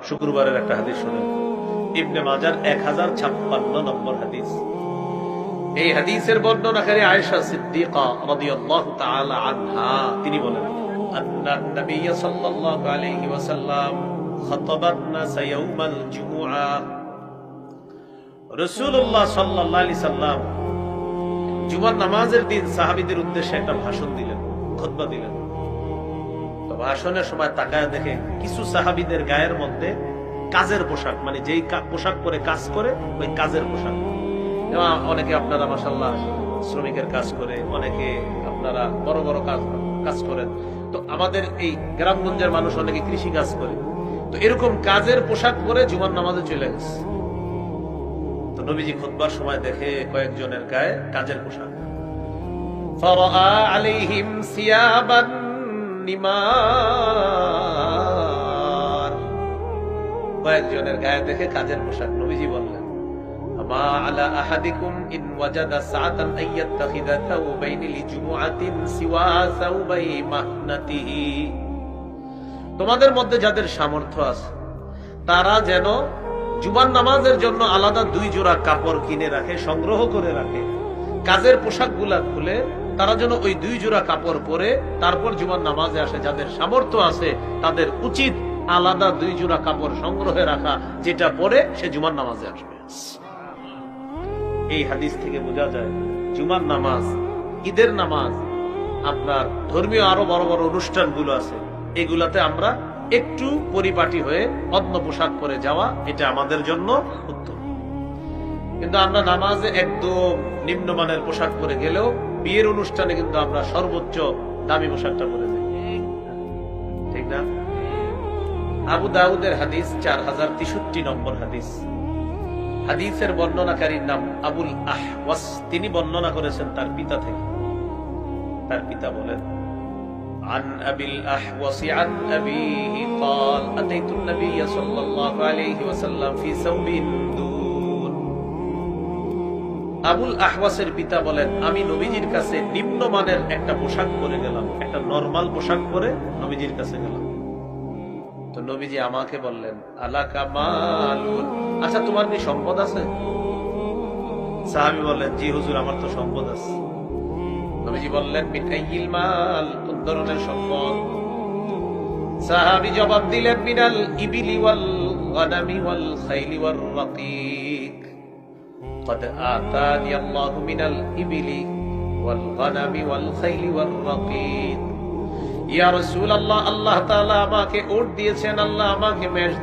শুক্রবারের একটা হাদিস শুনেন, ইবনে মাজার 1056 নম্বর হাদিস। এই হাদিসের বর্ণনাকারী আয়েশা সিদ্দিকা রাদিয়াল্লাহু তাআলা আনহা, তিনি বলেন, আন্না নবী সাল্লাল্লাহু আলাইহি ওয়াসাল্লাম খাতাবান নাস ইয়াউমাল জুমুআ। রাসূলুল্লাহ সাল্লাল্লাহু আলাইহি সাল্লাম জুমার নামাজের দিন সাহাবীদের উদ্দেশ্যে একটা ভাষণ দিলেন, খুতবা দিলেন। তো ভাষণের সময় তাকায় দেখে কিছু সাহাবীদের গায়ের মধ্যে কাজের পোশাক, মানে যেই পোশাক পরে কাজ করে ওই কাজের পোশাক। অনেকে আপনারা মাশাআল্লাহ শ্রমিকের কাজ করে, অনেকে আপনারা বড় বড় কাজ করেন। তো আমাদের এই গ্রামগঞ্জের মানুষ অনেকে কৃষি কাজ করে। তো এরকম কাজের পোশাক পরে জুমার নামাজে চলে গেছে। তো নবীজি খুতবার সময় দেখে কয়েকজনের গায়ে কাজের পোশাক। ফারাআ আলাইহিম সিয়াবান নিমার, কয়েকজনের গায়ে দেখে কাজের পোশাক। নবীজি বললেন, মা আলা আহাদিকুম ইন ওয়াজাদা সাআতান আইয়াত্তাখিযা থাওবাইন লিজুমুআতিন সিওয়া সাওবাই মাহনাতিহি। তোমাদের মধ্যে যাদের সামর্থ্য আছে তারা যেন জুমার নামাজের জন্য আলাদা 2 জোড়া কাপড় কিনে রাখে, সংগ্রহ করে রাখে। কাজের পোশাকগুলা খুলে তারা যেন ওই 2 জোড়া কাপড় পরে তারপর জুমার নামাজে আসে। যাদের সামর্থ্য আছে তাদের উচিত আলাদা 2 জোড়া কাপড় সংগ্রহে রাখা, যেটা পরে সে জুমার নামাজে আসবে। এই হাদিস থেকে বোঝা যায় জুমার নামাজ, ঈদের নামাজ, আপনার ধর্মীয় আরো বড় বড় অনুষ্ঠানগুলো আছে, এগুলাতে আমরা একটু পরিপাটি হয়ে অন্য পোশাক পরে যাওয়া, এটা আমাদের জন্য উত্তম। কিন্তু আমরা নামাজে একদম নিম্নমানের পোশাক পরে গেলেও বিয়ের অনুষ্ঠানে কিন্তু আমরা সর্বোচ্চ দামি পোশাকটা পরে যাই, ঠিক না? আবু দাউদের হাদিস 4063 নম্বর হাদিস। হাদিসের বর্ণনাকারীর নাম আবুল আহওয়াস, তিনি বর্ণনা করেছেন তার পিতা থেকে। তার পিতা বলেন, عن أبي الأحوص عن أبيه قال أتيت النبي صلى الله عليه وسلم في ثوب دون। আবুল আহওয়াসের পিতা বলেন, আমি নবীজির কাছে নিম্নমানের একটা পোশাক পরে গেলাম, একটা নরমাল পোশাক পরে নবীজির কাছে গেলাম। তো নবীজি আমাকে বললেন, আলাকা মালুন, আচ্ছা তোমার কি সম্পদ আছে? সাহাবী বললেন, জি হুজুর, আমার তো সম্পদ আছে। নবীজি বললেন, মিন আইয়িল মাল, কোন ধরনের সম্পদ? সাহাবী জবাব দিলেন, মিনাল ইবিলি ওয়াল গানামি ওয়াল খাইলি ওয়ার রাকিক। قد آتاني الله من الإبل والغنم والخيل والرقيق। ইয়া রাসূলুল্লাহ, আল্লাহ তাআলা আমাকে উট দিয়েছেন, আল্লাহ আমাকে মেষ